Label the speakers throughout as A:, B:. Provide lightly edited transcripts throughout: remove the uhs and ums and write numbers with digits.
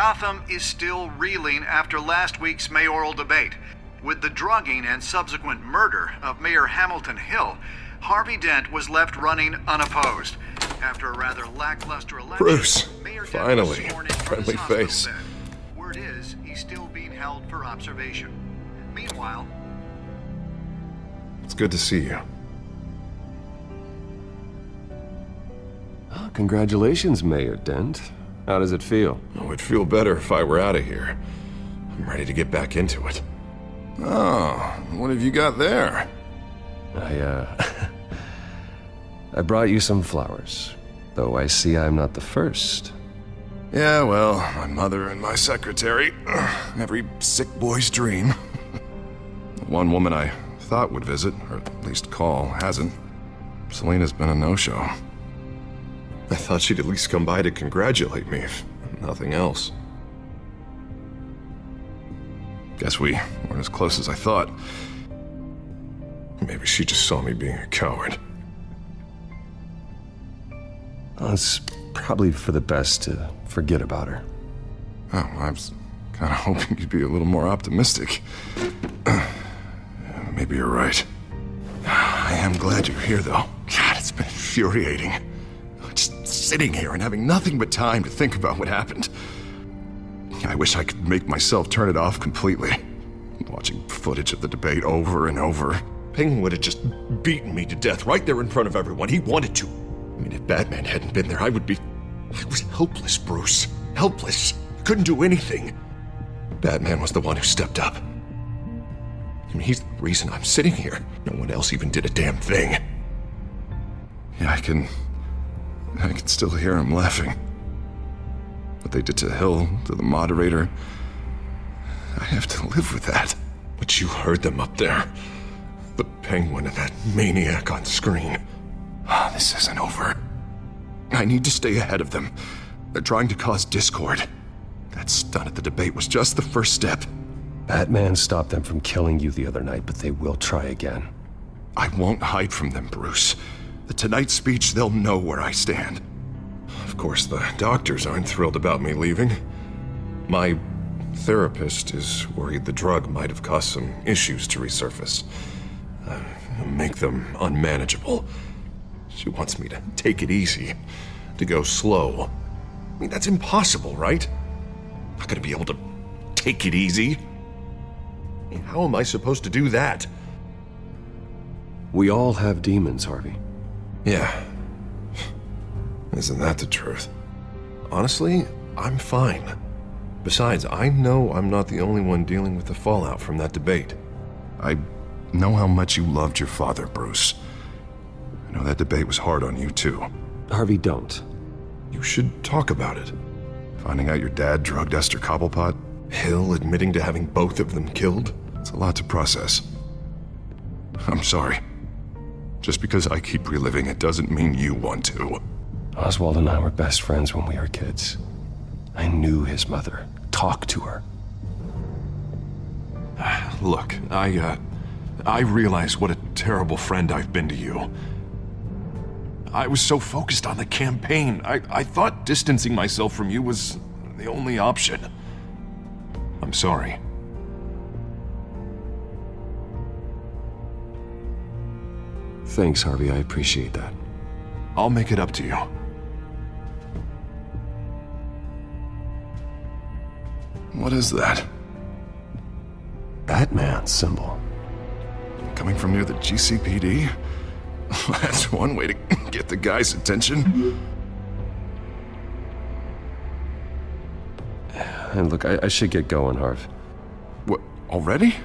A: Gotham is still reeling after last week's mayoral debate. With the drugging and subsequent murder of Mayor Hamilton Hill, Harvey Dent was left running unopposed. After a rather lackluster election,
B: Bruce,
A: Mayor Dent
B: finally,
A: was sworn in from
B: friendly
A: his hospital
B: face.
A: bed. Word is, he's still being held for observation. Meanwhile,
B: It's good to see you.
C: Oh, congratulations, Mayor Dent. How does it feel?
B: Oh, it'd feel better if I were out of here. I'm ready to get back into it. Oh, what have you got there?
C: I brought you some flowers. Though I see I'm not the first.
B: Yeah, well, my mother and my secretary. Every sick boy's dream. One woman I thought would visit, or at least call, hasn't. Selena's been a no-show. I thought she'd at least come by to congratulate me, if nothing else. Guess we weren't as close as I thought. Maybe she just saw me being a coward.
C: Well, it's probably for the best to forget about her.
B: Oh, I was kind of hoping you'd be a little more optimistic. Maybe you're right. I am glad you're here, though. God, it's been infuriating. Just sitting here and having nothing but time to think about what happened. I wish I could make myself turn it off completely. Watching footage of the debate over and over. Penguin would have just beaten me to death right there in front of everyone. He wanted to. I mean, if Batman hadn't been there, I was helpless, Bruce. Helpless. Couldn't do anything. Batman was the one who stepped up. I mean, he's the reason I'm sitting here. No one else even did a damn thing. Yeah, I can still hear him laughing. What they did to Hill, to the moderator, I have to live with that. But you heard them up there. The Penguin and that maniac on screen. This isn't over. I need to stay ahead of them. They're trying to cause discord. That stunt at the debate was just the first step.
C: Batman stopped them from killing you the other night, but they will try again.
B: I won't hide from them, Bruce. The Tonight speech, they'll know where I stand. Of course, the doctors aren't thrilled about me leaving. My therapist is worried the drug might have caused some issues to resurface. Make them unmanageable. She wants me to take it easy, to go slow. I mean, that's impossible, right? I'm not gonna be able to take it easy. I mean, how am I supposed to do that?
C: We all have demons, Harvey.
B: Yeah. Isn't that the truth? Honestly, I'm fine. Besides, I know I'm not the only one dealing with the fallout from that debate. I know how much you loved your father, Bruce. I know that debate was hard on you, too.
C: Harvey, don't.
B: You should talk about it. Finding out your dad drugged Esther Cobblepot, Hill admitting to having both of them killed. It's a lot to process. I'm sorry. Just because I keep reliving it doesn't mean you want to.
C: Oswald and I were best friends when we were kids. I knew his mother. Talked to her.
B: Look, I realize what a terrible friend I've been to you. I was so focused on the campaign. I thought distancing myself from you was the only option. I'm sorry.
C: Thanks, Harvey. I appreciate that.
B: I'll make it up to you. What is that?
C: Batman symbol.
B: Coming from near the GCPD? That's one way to get the guy's attention.
C: And look, I should get going, Harv.
B: What, already?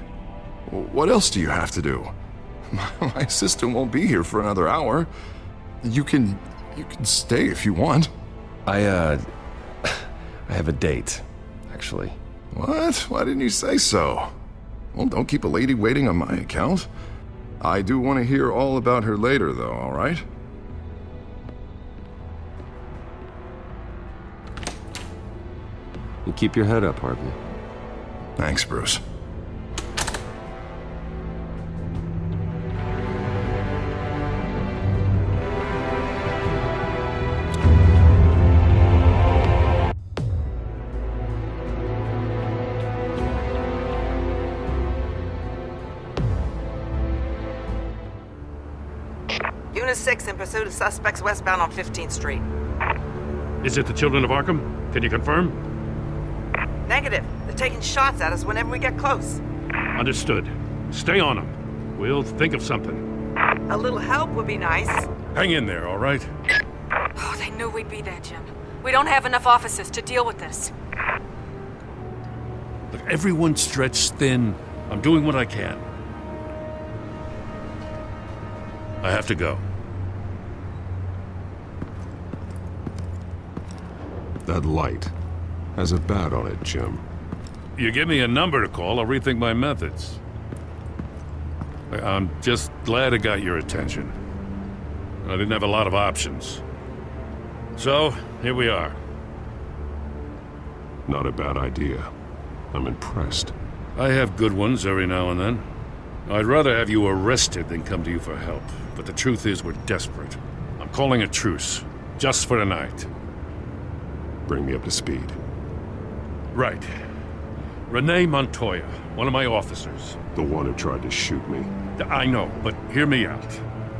B: What else do you have to do? My assistant won't be here for another hour. You can stay if you want.
C: I have a date, actually.
B: What? Why didn't you say so? Well, don't keep a lady waiting on my account. I do want to hear all about her later, though, all right?
C: You keep your head up, Harvey.
B: Thanks, Bruce.
D: Unit 6 in pursuit of suspects westbound on 15th Street.
E: Is it the Children of Arkham? Can you confirm?
D: Negative. They're taking shots at us whenever we get close.
E: Understood. Stay on them. We'll think of something.
D: A little help would be nice.
E: Hang in there, all right?
F: Oh, they knew we'd be there, Jim. We don't have enough officers to deal with this.
E: Look, everyone's stretched thin. I'm doing what I can. I have to go.
B: That light has a bat on it, Jim.
E: You give me a number to call, I'll rethink my methods. I'm just glad it got your attention. I didn't have a lot of options. So, here we are.
B: Not a bad idea. I'm impressed.
E: I have good ones every now and then. I'd rather have you arrested than come to you for help. But the truth is, we're desperate. I'm calling a truce. Just for tonight.
B: Bring me up to speed.
E: Right. Renee Montoya, one of my officers.
B: The one who tried to shoot me.
E: I know, but hear me out.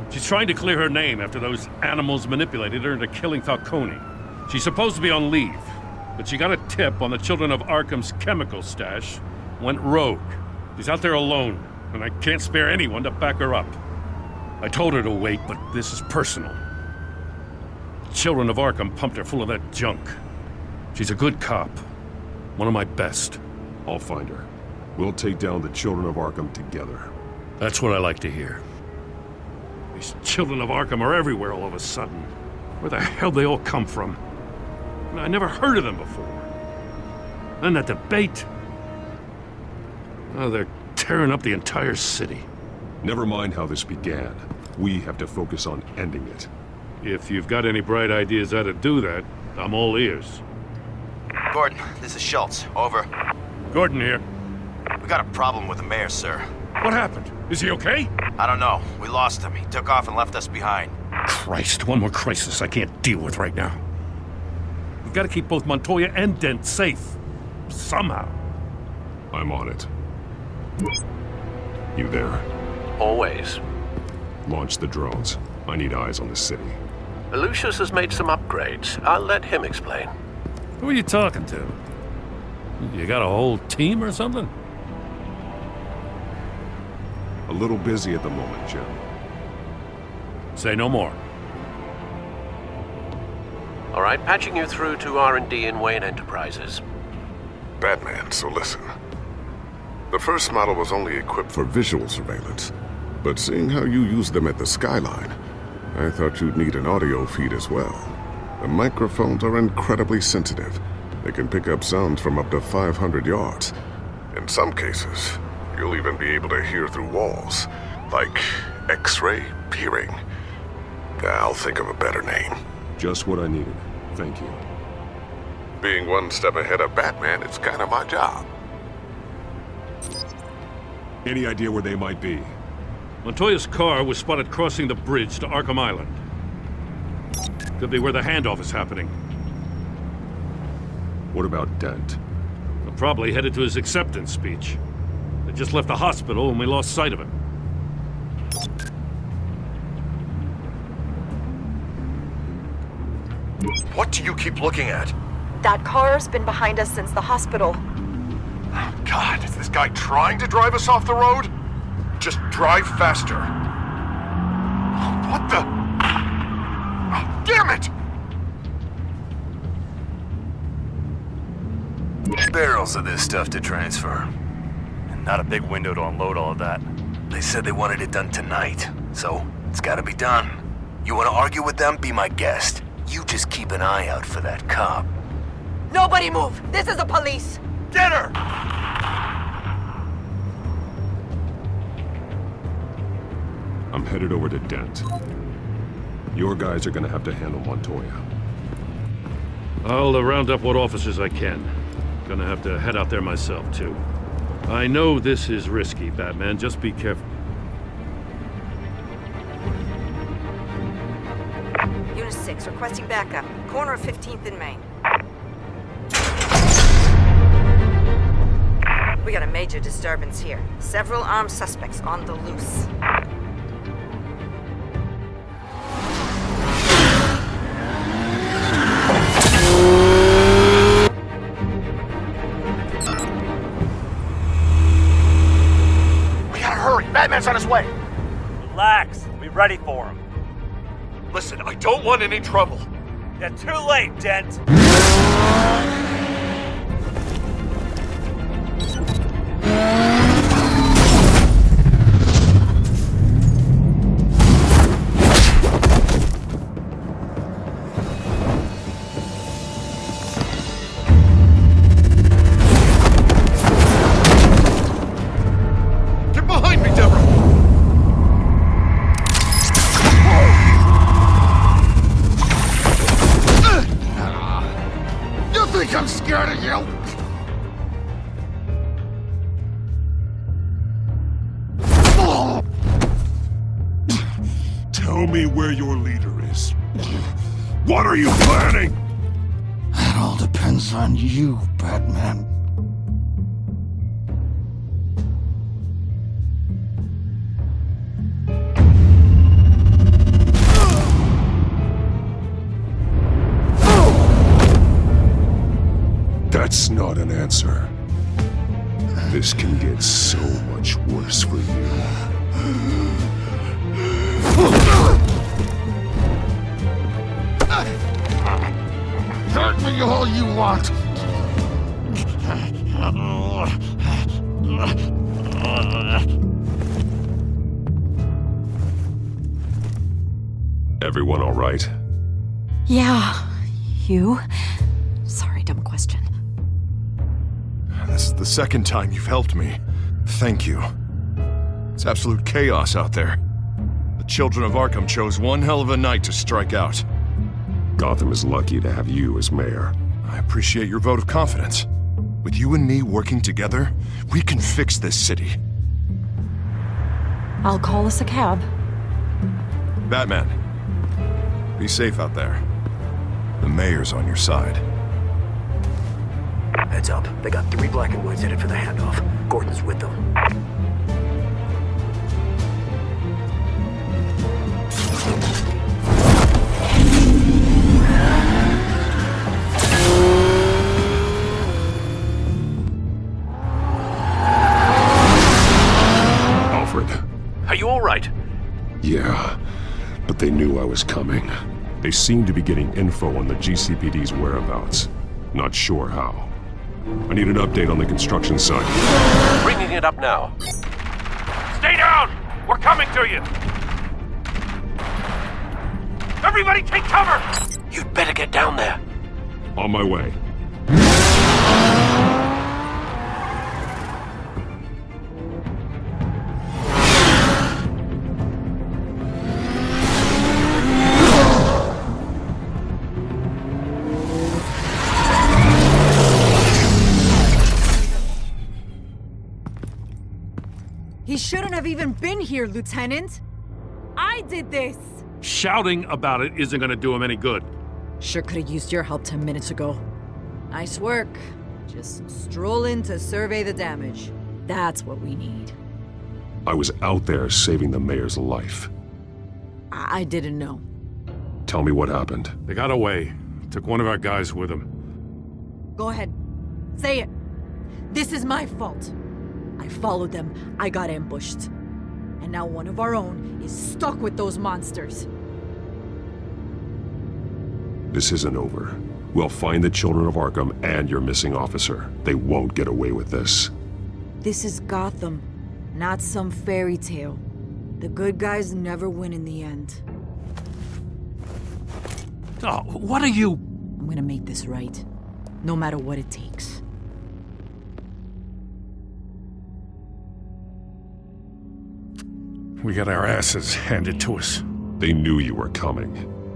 E: She's trying to clear her name after those animals manipulated her into killing Falcone. She's supposed to be on leave, but she got a tip on the Children of Arkham's chemical stash, went rogue. She's out there alone, and I can't spare anyone to back her up. I told her to wait, but this is personal. The Children of Arkham pumped her full of that junk. She's a good cop. One of my best.
B: I'll find her. We'll take down the Children of Arkham together.
E: That's what I like to hear. These Children of Arkham are everywhere all of a sudden. Where the hell they all come from? I never heard of them before. Then that debate. Oh, they're tearing up the entire city.
B: Never mind how this began. We have to focus on ending it.
E: If you've got any bright ideas how to do that, I'm all ears.
G: Gordon, this is Schultz. Over.
E: Gordon here.
G: We got a problem with the mayor, sir.
E: What happened? Is he okay?
G: I don't know. We lost him. He took off and left us behind.
E: Christ, one more crisis I can't deal with right now. We've got to keep both Montoya and Dent safe. Somehow.
B: I'm on it. You there?
H: Always.
B: Launch the drones. I need eyes on the city.
H: Lucius has made some upgrades. I'll let him explain.
E: Who are you talking to? You got a whole team or something?
B: A little busy at the moment, Jim.
E: Say no more.
H: All right, patching you through to R&D in Wayne Enterprises.
I: Batman, so listen. The first model was only equipped for visual surveillance, but seeing how you use them at the Skyline, I thought you'd need an audio feed as well. The microphones are incredibly sensitive. They can pick up sounds from up to 500 yards. In some cases, you'll even be able to hear through walls, like X-ray peering. I'll think of a better name.
B: Just what I needed. Thank you.
I: Being one step ahead of Batman, it's kind of my job.
B: Any idea where they might be?
E: Montoya's car was spotted crossing the bridge to Arkham Island. Could be where the handoff is happening.
B: What about Dent?
E: They're probably headed to his acceptance speech. They just left the hospital and we lost sight of him.
G: What do you keep looking at?
J: That car's been behind us since the hospital.
I: God, is this guy trying to drive us off the road? Just drive faster. What the? Oh, damn it!
G: Barrels of this stuff to transfer. And not a big window to unload all of that. They said they wanted it done tonight, so it's gotta be done. You wanna argue with them? Be my guest. You just keep an eye out for that cop.
D: Nobody move! This is the police!
G: Get her!
B: I'm headed over to Dent. Your guys are gonna have to handle Montoya.
E: I'll round up what officers I can. Gonna have to head out there myself, too. I know this is risky, Batman. Just be careful.
D: Unit 6, requesting backup. Corner of 15th and Main. We got a major disturbance here. Several armed suspects on the loose.
K: ready for him.
L: Listen, I don't want any trouble.
K: You're too late, Dent.
B: Get behind me, Deborah! You think I'm scared of you?
C: Tell me where your leader is. What are you planning?
M: That all depends on you, Batman.
C: That's not an answer. This can get so much worse for you.
M: Hurt me all you want.
C: Everyone all right?
J: Yeah. You? Sorry, dumb question.
B: This is the second time you've helped me. Thank you. It's absolute chaos out there. The children of Arkham chose one hell of a night to strike out.
C: Gotham is lucky to have you as mayor.
B: I appreciate your vote of confidence. With you and me working together, we can fix this city.
J: I'll call us a cab.
B: Batman, be safe out there. The mayor's on your side.
G: Heads up. They got 3 black and whites headed for the handoff. Gordon's with them.
C: Alfred.
H: Are you all right?
C: Yeah, but they knew I was coming. They seem to be getting info on the GCPD's whereabouts. Not sure how. I need an update on the construction site.
H: Bringing it up now.
E: Stay down! We're coming to you! Everybody take cover!
H: You'd better get down there.
C: On my way.
F: He shouldn't have even been here, Lieutenant. I did this.
E: Shouting about it isn't gonna do him any good.
F: Sure could have used your help 10 minutes ago. Nice work. Just stroll in to survey the damage. That's what we need.
C: I was out there saving the mayor's life.
F: I didn't know.
C: Tell me what happened.
E: They got away. Took one of our guys with them.
F: Go ahead. Say it. This is my fault. I followed them. I got ambushed. And now one of our own is stuck with those monsters.
C: This isn't over. We'll find the children of Arkham and your missing officer. They won't get away with this.
F: This is Gotham, not some fairy tale. The good guys never win in the end.
E: Oh, what are you...
F: I'm gonna make this right, no matter what it takes.
E: We got our asses handed to us.
C: They knew you were coming.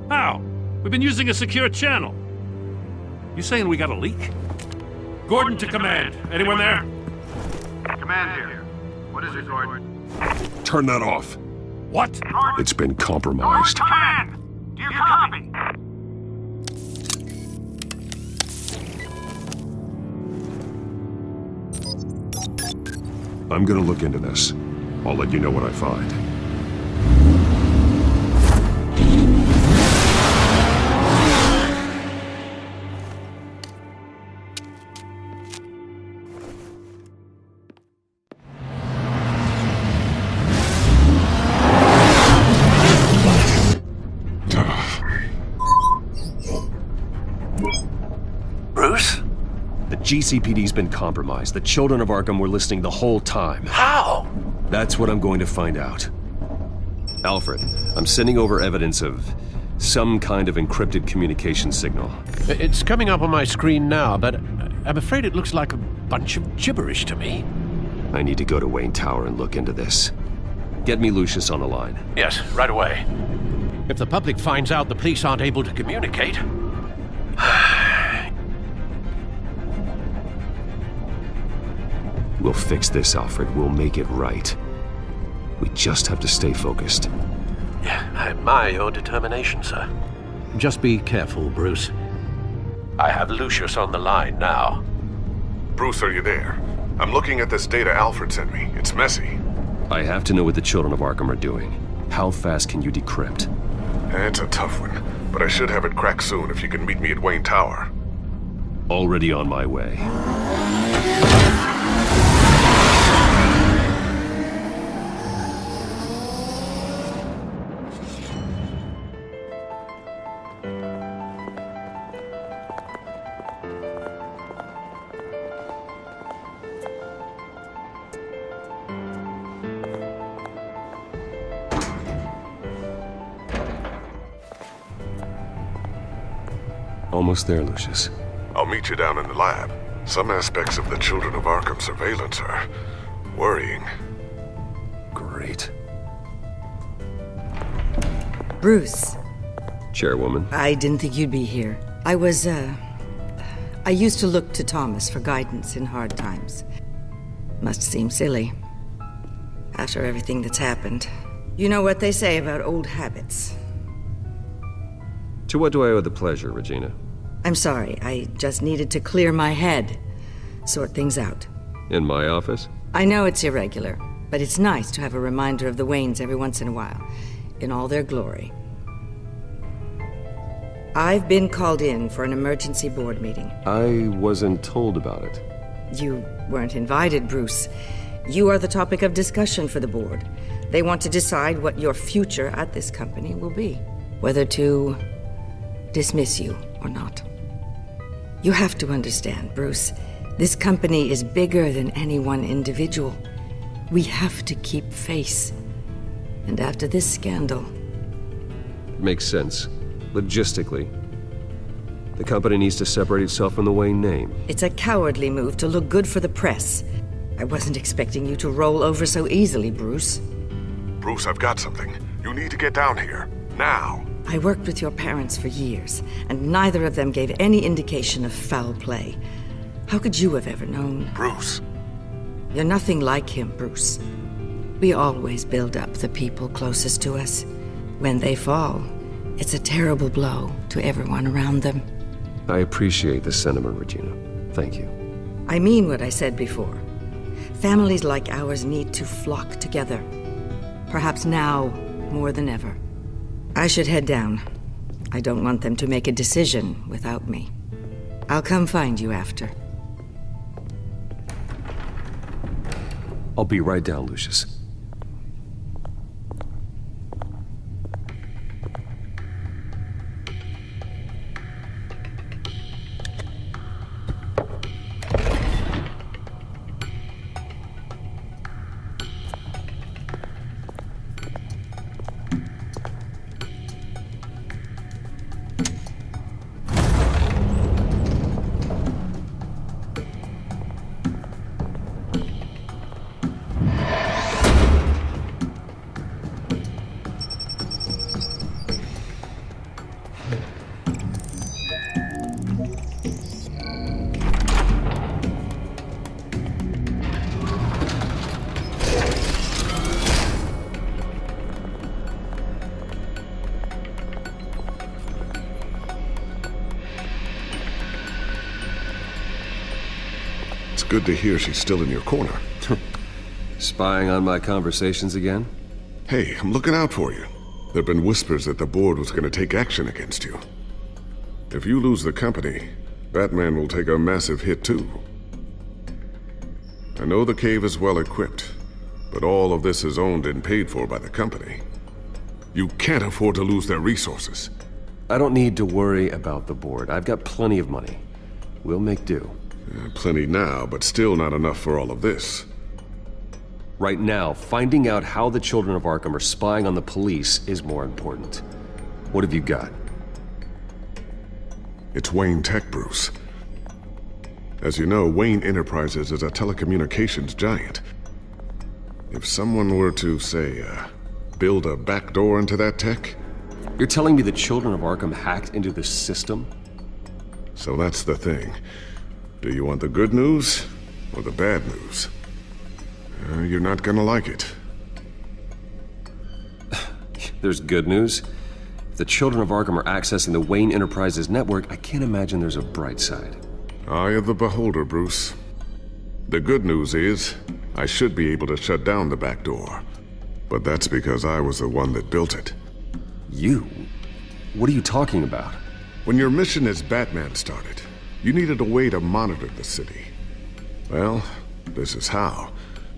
E: How? We've been using a secure channel. You saying we got a leak? Gordon to command. Anyone there?
A: Command here. What is it, Gordon?
C: Turn that off.
E: What?
C: It's been compromised.
A: Command! Do you copy?
C: I'm gonna look into this. I'll let you know what I find. GCPD's been compromised. The children of Arkham were listening the whole time.
L: How?
C: That's what I'm going to find out. Alfred, I'm sending over evidence of some kind of encrypted communication signal.
H: It's coming up on my screen now, but I'm afraid it looks like a bunch of gibberish to me.
C: I need to go to Wayne Tower and look into this. Get me Lucius on the line.
H: Yes, right away. If the public finds out the police aren't able to communicate...
C: We'll fix this, Alfred. We'll make it right. We just have to stay focused.
H: Yeah, I admire your determination, sir. Just be careful, Bruce. I have Lucius on the line now.
I: Bruce, are you there? I'm looking at this data Alfred sent me. It's messy.
C: I have to know what the children of Arkham are doing. How fast can you decrypt?
I: It's a tough one, but I should have it cracked soon if you can meet me at Wayne Tower.
C: Already on my way. Almost there, Lucius.
I: I'll meet you down in the lab. Some aspects of the Children of Arkham surveillance are worrying.
C: Great.
N: Bruce.
C: Chairwoman.
N: I didn't think you'd be here. I used to look to Thomas for guidance in hard times. Must seem silly. After everything that's happened. You know what they say about old habits.
C: To what do I owe the pleasure, Regina?
N: I'm sorry, I just needed to clear my head. Sort things out.
C: In my office?
N: I know it's irregular, but it's nice to have a reminder of the Waynes every once in a while, in all their glory. I've been called in for an emergency board meeting.
C: I wasn't told about it.
N: You weren't invited, Bruce. You are the topic of discussion for the board. They want to decide what your future at this company will be. Whether to dismiss you or not. You have to understand, Bruce. This company is bigger than any one individual. We have to keep face. And after this scandal...
C: Makes sense. Logistically. The company needs to separate itself from the Wayne name.
N: It's a cowardly move to look good for the press. I wasn't expecting you to roll over so easily, Bruce.
I: Bruce, I've got something. You need to get down here. Now.
N: I worked with your parents for years, and neither of them gave any indication of foul play. How could you have ever known?
I: Bruce.
N: You're nothing like him, Bruce. We always build up the people closest to us. When they fall, it's a terrible blow to everyone around them.
C: I appreciate the sentiment, Regina. Thank you.
N: I mean what I said before. Families like ours need to flock together. Perhaps now more than ever. I should head down. I don't want them to make a decision without me. I'll come find you after.
C: I'll be right down, Lucius.
I: Good to hear she's still in your corner.
C: Spying on my conversations again?
I: Hey, I'm looking out for you. There've been whispers that the board was going to take action against you. If you lose the company, Batman will take a massive hit too. I know the cave is well equipped, but all of this is owned and paid for by the company. You can't afford to lose their resources.
C: I don't need to worry about the board. I've got plenty of money. We'll make do.
I: Plenty now, but still not enough for all of this.
C: Right now, finding out how the Children of Arkham are spying on the police is more important. What have you got?
I: It's Wayne Tech, Bruce. As you know, Wayne Enterprises is a telecommunications giant. If someone were to, say, build a backdoor into that tech...
C: You're telling me the Children of Arkham hacked into this system?
I: So that's the thing. Do you want the good news or the bad news? You're not gonna like it.
C: There's good news. If the Children of Arkham are accessing the Wayne Enterprises network, I can't imagine there's a bright side.
I: Eye of the beholder, Bruce. The good news is, I should be able to shut down the back door. But that's because I was the one that built it.
C: You? What are you talking about?
I: When your mission as Batman started, you needed a way to monitor the city. Well, this is how.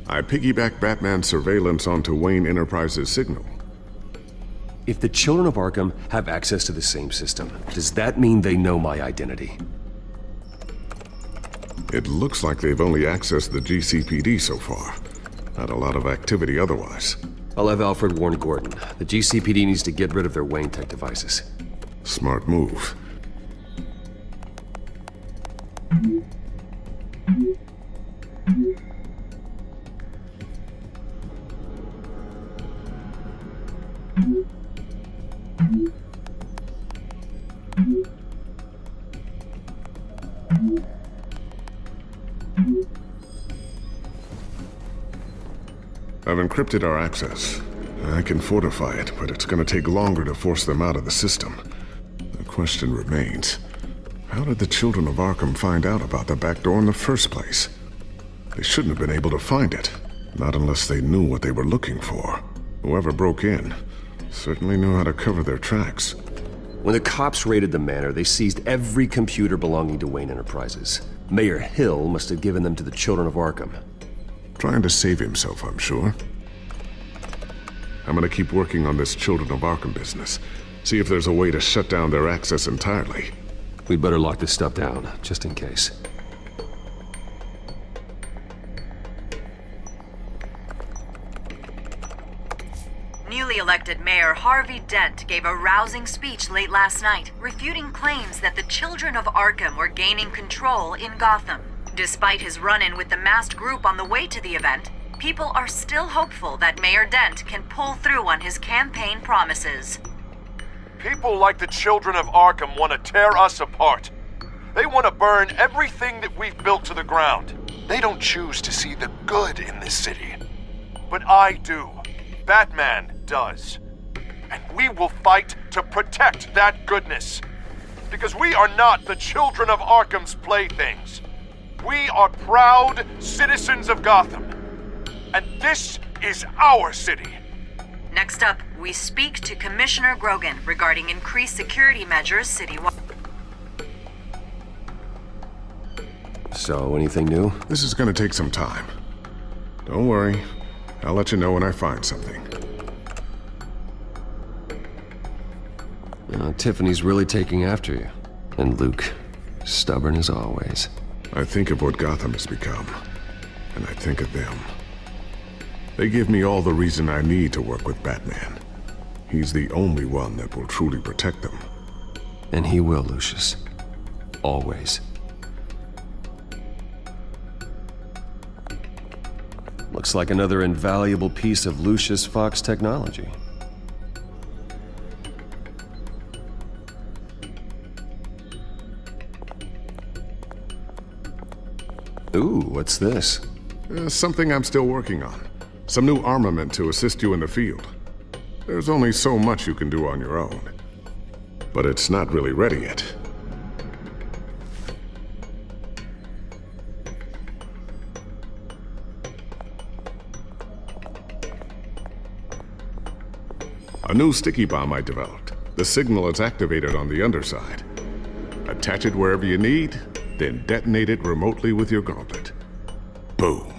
I: I piggybacked Batman's surveillance onto Wayne Enterprises' signal.
C: If the Children of Arkham have access to the same system, does that mean they know my identity?
I: It looks like they've only accessed the GCPD so far. Not a lot of activity otherwise.
C: I'll have Alfred warn Gordon. The GCPD needs to get rid of their Wayne Tech devices.
I: Smart move. I've encrypted our access. I can fortify it, but it's gonna take longer to force them out of the system. The question remains, how did the Children of Arkham find out about the back door in the first place? They shouldn't have been able to find it, not unless they knew what they were looking for. Whoever broke in certainly knew how to cover their tracks.
C: When the cops raided the manor, they seized every computer belonging to Wayne Enterprises. Mayor Hill must have given them to the Children of Arkham.
I: Trying to save himself, I'm sure. I'm gonna keep working on this Children of Arkham business. See if there's a way to shut down their access entirely.
C: We'd better lock this stuff down, just in case.
O: Newly elected Mayor Harvey Dent gave a rousing speech late last night, refuting claims that the Children of Arkham were gaining control in Gotham. Despite his run-in with the masked group on the way to the event, people are still hopeful that Mayor Dent can pull through on his campaign promises.
L: People like the Children of Arkham want to tear us apart. They want to burn everything that we've built to the ground. They don't choose to see the good in this city. But I do. Batman does. And we will fight to protect that goodness. Because we are not the Children of Arkham's playthings. We are proud citizens of Gotham. And this is our city.
O: Next up, we speak to Commissioner Grogan regarding increased security measures citywide.
C: So, anything new?
I: This is gonna take some time. Don't worry. I'll let you know when I find something.
C: Tiffany's really taking after you. And Luke, stubborn as always.
I: I think of what Gotham has become, and I think of them. They give me all the reason I need to work with Batman. He's the only one that will truly protect them.
C: And he will, Lucius. Always. Looks like another invaluable piece of Lucius Fox technology. Ooh, what's this?
I: Something I'm still working on. Some new armament to assist you in the field. There's only so much you can do on your own. But it's not really ready yet. A new sticky bomb I developed. The signal is activated on the underside. Attach it wherever you need, then detonate it remotely with your gauntlet. Boom.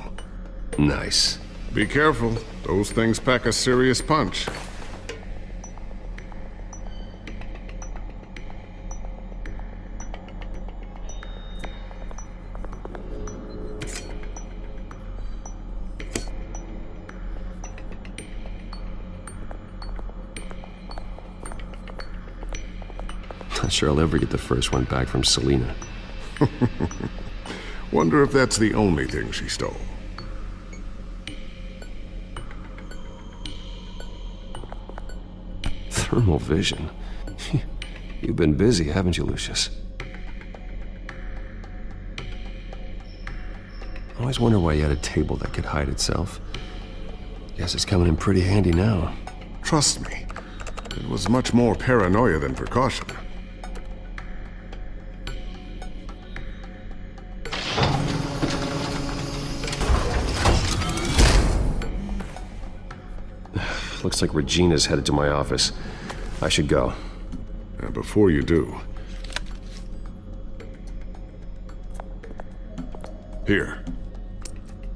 C: Nice.
I: Be careful. Those things pack a serious punch.
C: Not sure I'll ever get the first one back from Selena.
I: Wonder if that's the only thing she stole.
C: Thermal vision. You've been busy, haven't you, Lucius? I always wonder why you had a table that could hide itself. Guess it's coming in pretty handy now.
I: Trust me, it was much more paranoia than precaution.
C: Looks like Regina's headed to my office. I should go.
I: And before you do... Here.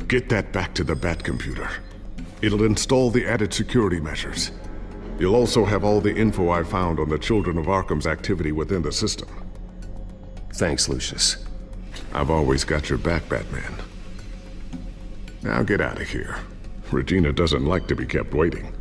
I: Get that back to the Bat computer. It'll install the added security measures. You'll also have all the info I found on the Children of Arkham's activity within the system.
C: Thanks, Lucius.
I: I've always got your back, Batman. Now get out of here. Regina doesn't like to be kept waiting.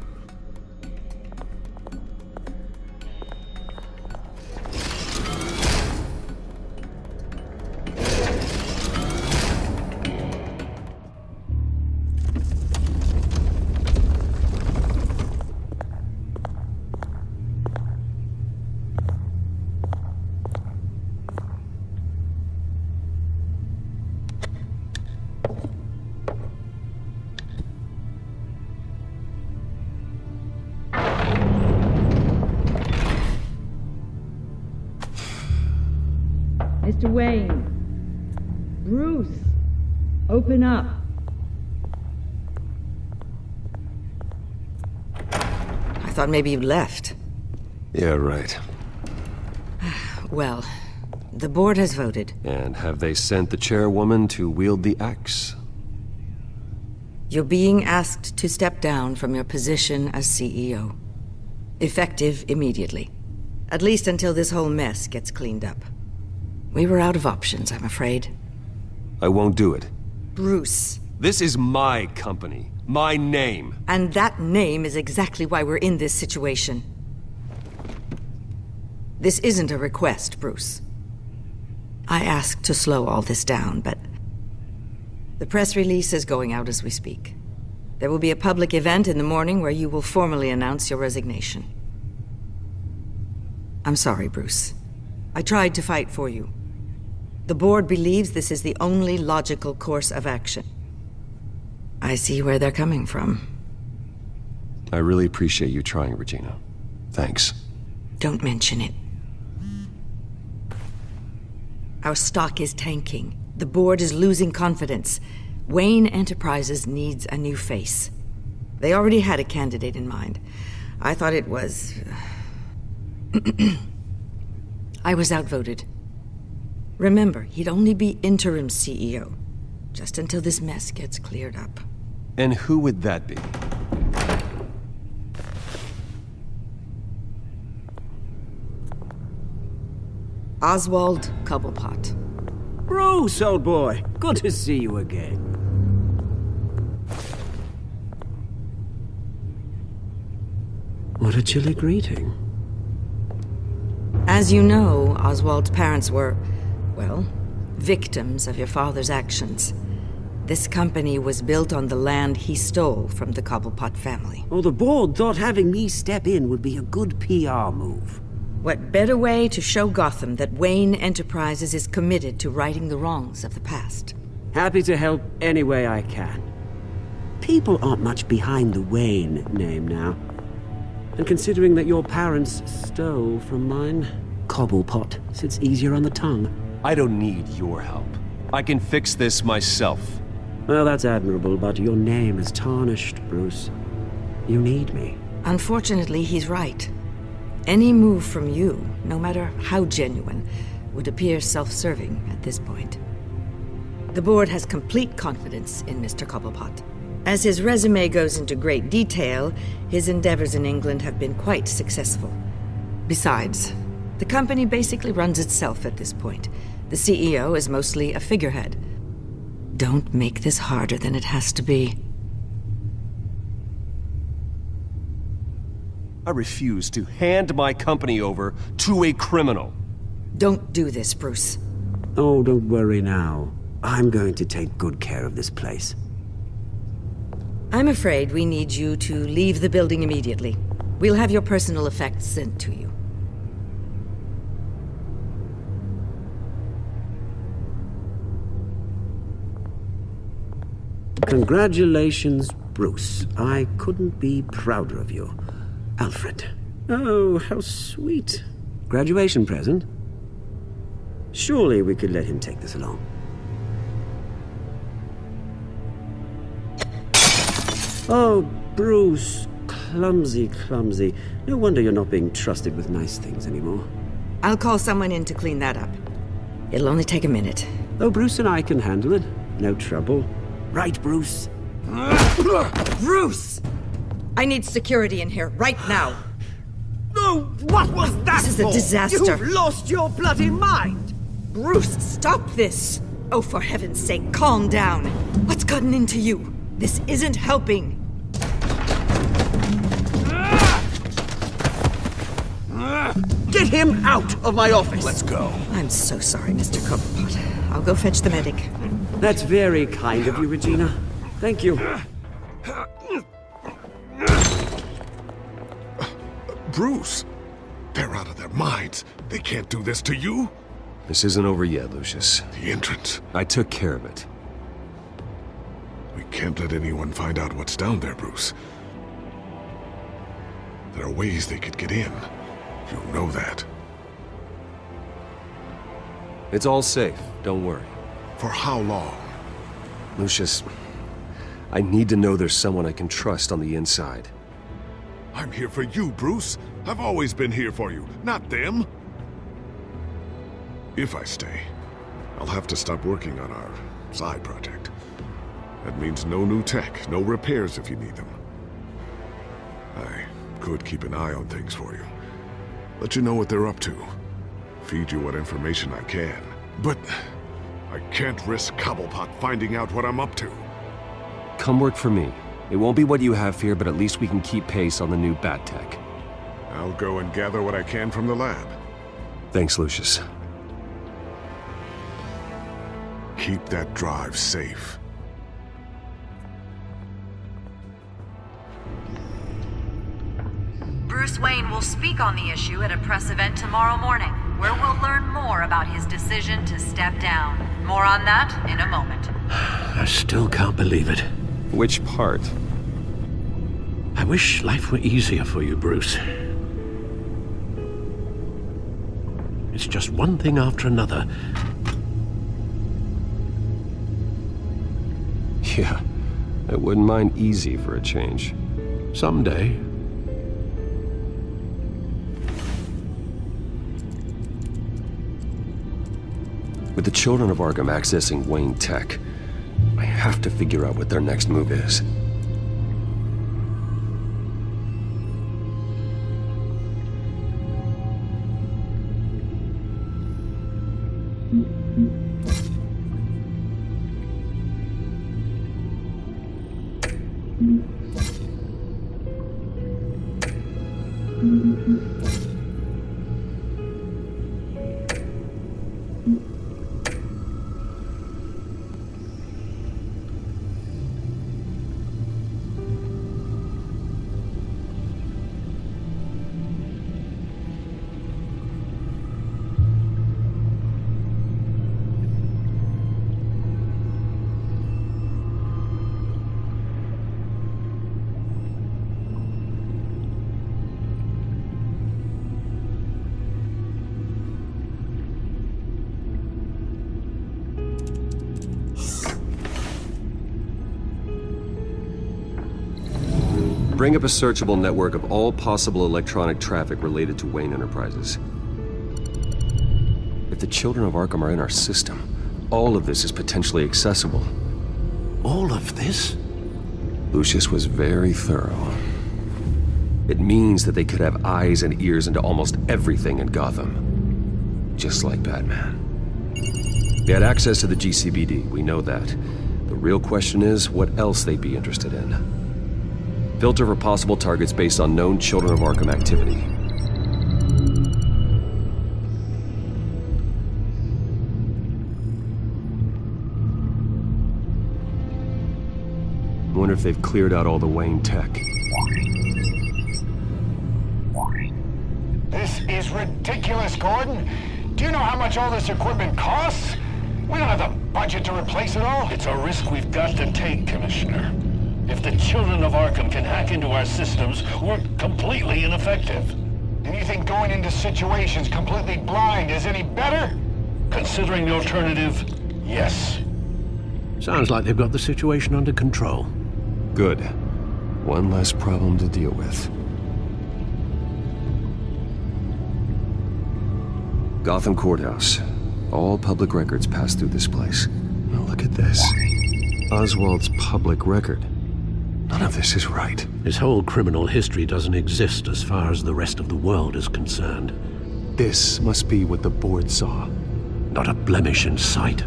N: Mr. Wayne. Bruce. Open up. I thought maybe you'd left.
C: Yeah, right.
N: Well, the board has voted.
C: And have they sent the chairwoman to wield the axe?
N: You're being asked to step down from your position as CEO. Effective immediately. At least until this whole mess gets cleaned up. We were out of options, I'm afraid.
C: I won't do it.
N: Bruce.
C: This is my company. My name.
N: And that name is exactly why we're in this situation. This isn't a request, Bruce. I asked to slow all this down, but... the press release is going out as we speak. There will be a public event in the morning where you will formally announce your resignation. I'm sorry, Bruce. I tried to fight for you. The board believes this is the only logical course of action. I see where they're coming from.
C: I really appreciate you trying, Regina. Thanks.
N: Don't mention it. Our stock is tanking. The board is losing confidence. Wayne Enterprises needs a new face. They already had a candidate in mind. I thought it was... I was outvoted. Remember, he'd only be interim CEO, just until this mess gets cleared up.
C: And who would that be?
N: Oswald Cobblepot.
P: Bruce, old boy. Good to see you again. What a chilly greeting.
N: As you know, Oswald's parents were, well, victims of your father's actions. This company was built on the land he stole from the Cobblepot family.
P: Oh, the board thought having me step in would be a good PR move.
N: What better way to show Gotham that Wayne Enterprises is committed to righting the wrongs of the past?
P: Happy to help any way I can. People aren't much behind the Wayne name now. And considering that your parents stole from mine, Cobblepot sits easier on the tongue.
C: I don't need your help. I can fix this myself.
P: Well, that's admirable, but your name is tarnished, Bruce. You need me.
N: Unfortunately, he's right. Any move from you, no matter how genuine, would appear self-serving at this point. The board has complete confidence in Mr. Cobblepot. As his resume goes into great detail, his endeavors in England have been quite successful. Besides, the company basically runs itself at this point. The CEO is mostly a figurehead. Don't make this harder than it has to be.
Q: I refuse to hand my company over to a criminal.
N: Don't do this, Bruce.
P: Oh, don't worry now. I'm going to take good care of this place.
N: I'm afraid we need you to leave the building immediately. We'll have your personal effects sent to you.
P: Congratulations, Bruce. I couldn't be prouder of you. Alfred. Oh, how sweet. Graduation present? Surely we could let him take this along. Oh, Bruce. Clumsy, clumsy. No wonder you're not being trusted with nice things anymore.
N: I'll call someone in to clean that up. It'll only take a minute.
P: Oh, Bruce and I can handle it. No trouble. Right, Bruce?
N: Bruce! I need security in here, right now.
P: No, what was that?
N: This is a disaster.
P: You've lost your bloody mind!
N: Bruce, stop this! Oh, for heaven's sake, calm down. What's gotten into you? This isn't helping.
P: Get him out of my office!
Q: Let's go.
N: I'm so sorry, Mr. Cobblepot. I'll go fetch the medic.
P: That's very kind of you, Regina. Thank you.
B: Bruce! They're out of their minds. They can't do this to you.
C: This isn't over yet, Lucius.
B: The entrance.
C: I took care of it.
B: We can't let anyone find out what's down there, Bruce. There are ways they could get in. You know that.
C: It's all safe. Don't worry.
B: For how long?
C: Lucius, I need to know there's someone I can trust on the inside.
B: I'm here for you, Bruce. I've always been here for you, not them. If I stay, I'll have to stop working on our side project. That means no new tech, no repairs if you need them. I could keep an eye on things for you. Let you know what they're up to. Feed you what information I can. But I can't risk Cobblepot finding out what I'm up to.
C: Come work for me. It won't be what you have here, but at least we can keep pace on the new bat tech.
B: I'll go and gather what I can from the lab.
C: Thanks, Lucius.
B: Keep that drive safe.
O: Bruce Wayne will speak on the issue at a press event tomorrow morning, where we'll learn more about his decision to step down. More on that in a moment.
H: I still can't believe it.
C: Which part?
H: I wish life were easier for you, Bruce. It's just one thing after another.
C: Yeah, I wouldn't mind easy for a change.
H: Someday.
C: With the children of Arkham accessing Wayne Tech, I have to figure out what their next move is. Bring up a searchable network of all possible electronic traffic related to Wayne Enterprises. If the children of Arkham are in our system, all of this is potentially accessible.
H: All of this?
C: Lucius was very thorough. It means that they could have eyes and ears into almost everything in Gotham. Just like Batman. They had access to the GCPD, we know that. The real question is what else they'd be interested in. Filter for possible targets based on known Children of Arkham activity. I wonder if they've cleared out all the Wayne tech.
R: This is ridiculous, Gordon. Do you know how much all this equipment costs? We don't have the budget to replace it all.
S: It's a risk we've got to take, Commissioner. If the Children of Arkham can hack into our systems, we're completely ineffective.
R: And you think going into situations completely blind is any better?
S: Considering the alternative, yes.
H: Sounds like they've got the situation under control.
C: Good. One less problem to deal with. Gotham Courthouse. All public records pass through this place. Now look at this. Oswald's public record. None of this is right.
H: His whole criminal history doesn't exist as far as the rest of the world is concerned.
C: This must be what the board saw.
H: Not a blemish in sight.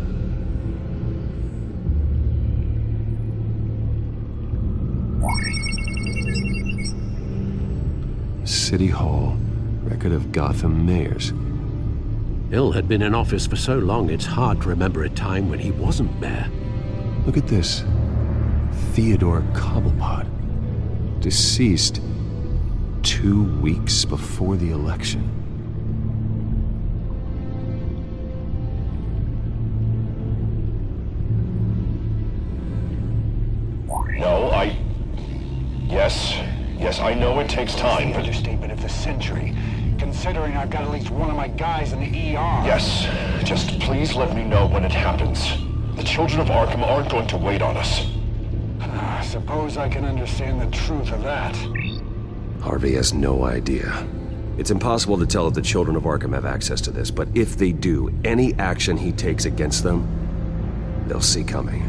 C: City Hall. Record of Gotham mayors.
H: Hill had been in office for so long, it's hard to remember a time when he wasn't mayor.
C: Look at this. Theodore Cobblepot. Deceased 2 weeks before the election.
S: No, Yes, I know it takes time, but...
R: Understatement of the century, considering I've got at least one of my guys in the ER.
S: Yes, just please let me know when it happens. The Children of Arkham aren't going to wait on us.
R: I suppose I can understand the truth of that.
C: Harvey has no idea. It's impossible to tell if the Children of Arkham have access to this, but if they do, any action he takes against them, they'll see coming.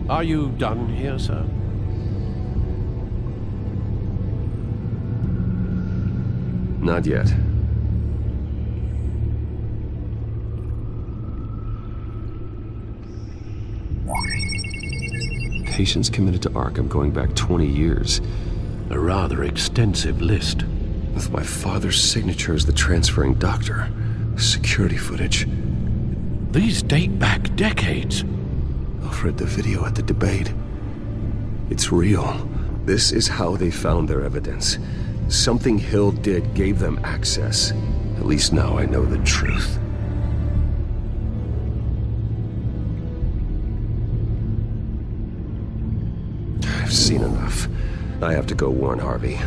H: Are you done here, sir?
C: Not yet. Patients committed to Arkham going back 20 years.
H: A rather extensive list.
C: With my father's signature as the transferring doctor. Security footage.
H: These date back decades.
C: I've read the video at the debate. It's real. This is how they found their evidence. Something Hill did gave them access. At least now I know the truth. I've seen enough. I have to go warn Harvey.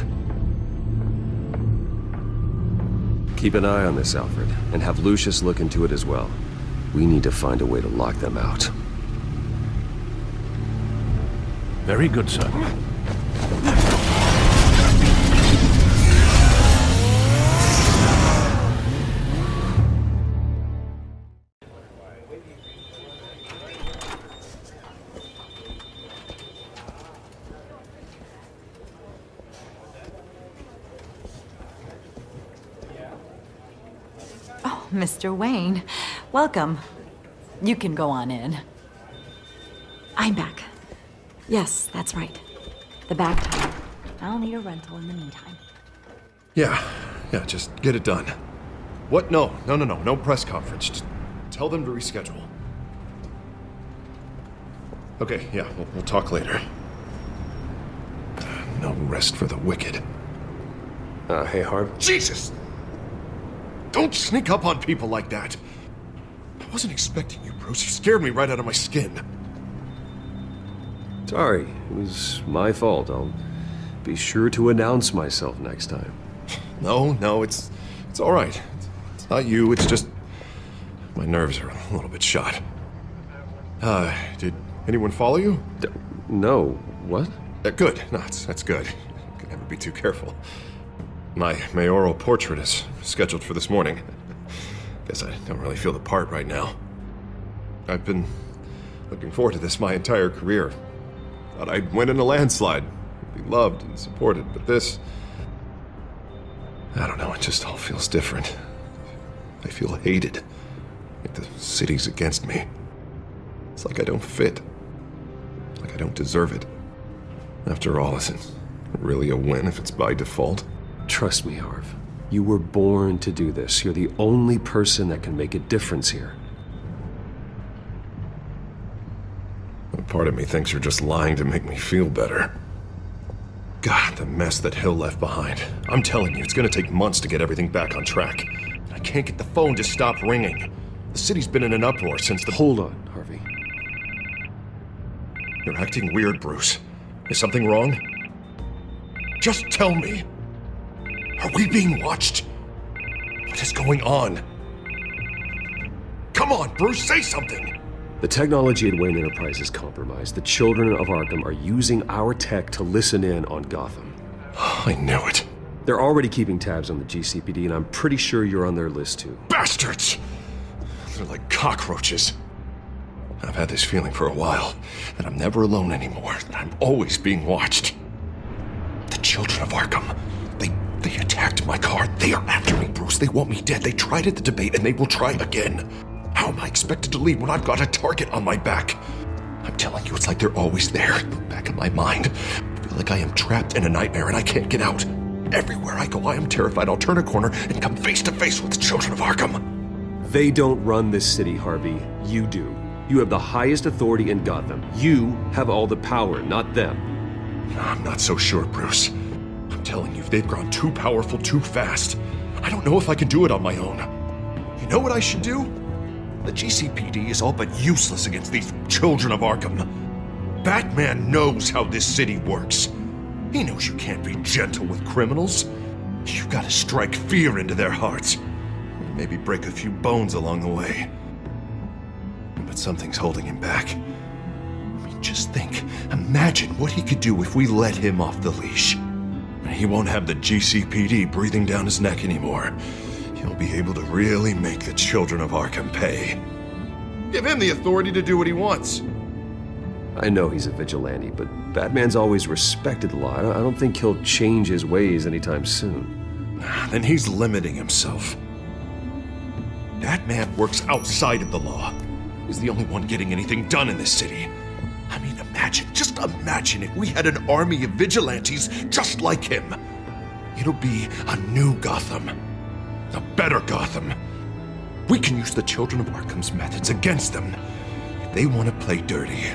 C: Keep an eye on this, Alfred, and have Lucius look into it as well. We need to find a way to lock them out.
H: Very good, sir.
F: Mr. Wayne, welcome. You can go on in.
J: I'm back. Yes, that's right. The back tire. I'll need a rental in the meantime.
B: Yeah, just get it done. What? No press conference. Just tell them to reschedule. Okay, yeah, we'll talk later. No rest for the wicked.
C: Hey, Harv.
B: Jesus! Don't sneak up on people like that. I wasn't expecting you, Bruce. You scared me right out of my skin.
C: Sorry, it was my fault. I'll be sure to announce myself next time.
B: No, it's all right. It's not you, it's just my nerves are a little bit shot. Did anyone follow you?
C: No. What?
B: Good. No, that's good. You can never be too careful. My mayoral portrait is scheduled for this morning. Guess I don't really feel the part right now. I've been looking forward to this my entire career. Thought I'd win in a landslide, be loved and supported, but this... I don't know, it just all feels different. I feel hated. Like the city's against me. It's like I don't fit. Like I don't deserve it. After all, is it really a win if it's by default?
C: Trust me, Harv. You were born to do this. You're the only person that can make a difference here.
B: Part of me thinks you're just lying to make me feel better. God, the mess that Hill left behind. I'm telling you, it's gonna take months to get everything back on track. I can't get the phone to stop ringing. The city's been in an uproar since the—
C: Hold on, Harvey.
B: You're acting weird, Bruce. Is something wrong? Just tell me. Are we being watched? What is going on? Come on, Bruce, say something!
C: The technology at Wayne Enterprise is compromised. The children of Arkham are using our tech to listen in on Gotham.
B: I knew it.
C: They're already keeping tabs on the GCPD, and I'm pretty sure you're on their list too.
B: Bastards! They're like cockroaches. I've had this feeling for a while, that I'm never alone anymore, that I'm always being watched. The children of Arkham, they attacked my car. They are after me, Bruce. They want me dead. They tried at the debate, and they will try again. How am I expected to leave when I've got a target on my back? I'm telling you, it's like they're always there, in the back of my mind. I feel like I am trapped in a nightmare and I can't get out. Everywhere I go, I am terrified I'll turn a corner and come face to face with the children of Arkham.
C: They don't run this city, Harvey. You do. You have the highest authority in Gotham. You have all the power, not them.
B: I'm not so sure, Bruce. I'm telling you, they've grown too powerful too fast. I don't know if I can do it on my own. You know what I should do? The GCPD is all but useless against these children of Arkham. Batman knows how this city works. He knows you can't be gentle with criminals. You've got to strike fear into their hearts. Maybe break a few bones along the way. But something's holding him back. I mean, just think. Imagine what he could do if we let him off the leash. He won't have the GCPD breathing down his neck anymore. He'll be able to really make the children of Arkham pay. Give him the authority to do what he wants.
C: I know he's a vigilante, but Batman's always respected the law. I don't think he'll change his ways anytime soon.
B: Then he's limiting himself. Batman works outside of the law. He's the only one getting anything done in this city. I mean, just imagine if we had an army of vigilantes just like him. It'll be a new Gotham. A better Gotham. We can use the children of Arkham's methods against them. If they want to play dirty,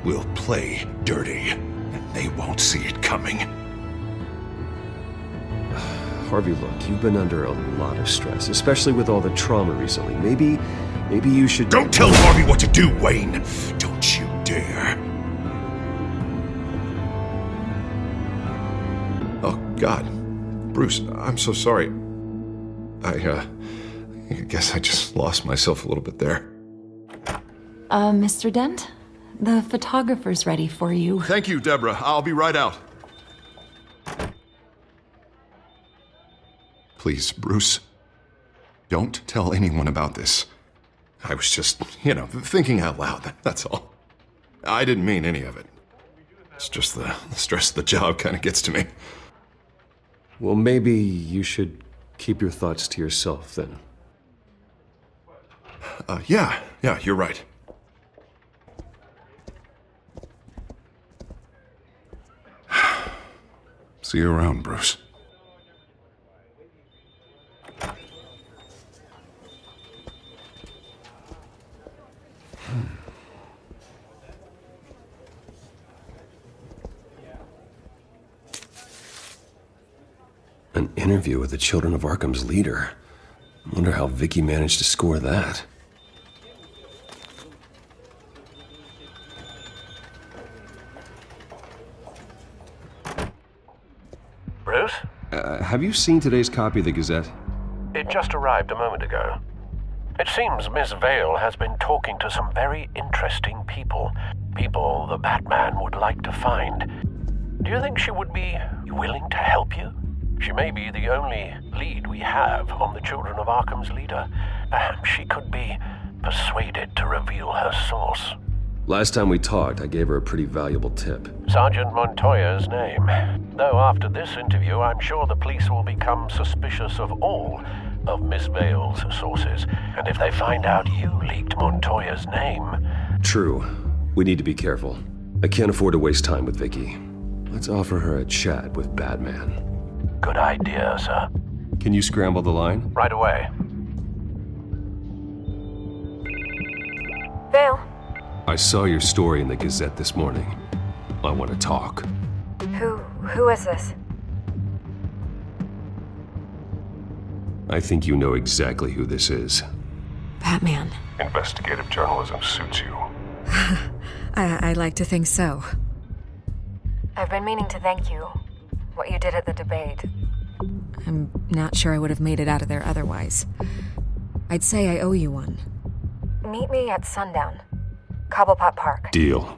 B: we'll play dirty. And they won't see it coming.
C: Harvey, look, you've been under a lot of stress, especially with all the trauma recently. Maybe you should—
B: Don't tell Harvey what to do, Wayne! Don't you dare. Oh, God. Bruce, I'm so sorry. I guess I just lost myself a little bit there.
J: Mr. Dent? The photographer's ready for you.
B: Thank you, Deborah. I'll be right out. Please, Bruce, don't tell anyone about this. I was just, thinking out loud, that's all. I didn't mean any of it. It's just the stress of the job kind of gets to me.
C: Well, maybe you should keep your thoughts to yourself, then.
B: Yeah, you're right. See you around, Bruce.
C: An interview with the Children of Arkham's leader. I wonder how Vicky managed to score that.
H: Bruce?
C: Have you seen today's copy of the Gazette?
H: It just arrived a moment ago. It seems Miss Vale has been talking to some very interesting people. People the Batman would like to find. Do you think she would be willing to help you? She may be the only lead we have on the Children of Arkham's leader. Perhaps she could be persuaded to reveal her source.
C: Last time we talked, I gave her a pretty valuable tip.
H: Sergeant Montoya's name. Though after this interview, I'm sure the police will become suspicious of all of Miss Vale's sources. And if they find out you leaked Montoya's name...
C: True. We need to be careful. I can't afford to waste time with Vicky. Let's offer her a chat with Batman.
H: Good idea, sir.
C: Can you scramble the line?
H: Right away.
T: Vale.
C: I saw your story in the Gazette this morning. I want to talk.
T: Who is this?
C: I think you know exactly who this is.
J: Batman.
I: Investigative journalism suits you.
J: I like to think so.
T: I've been meaning to thank you. What you did at the debate.
J: I'm not sure I would have made it out of there otherwise. I'd say I owe you one.
T: Meet me at sundown. Cobblepot Park.
C: Deal.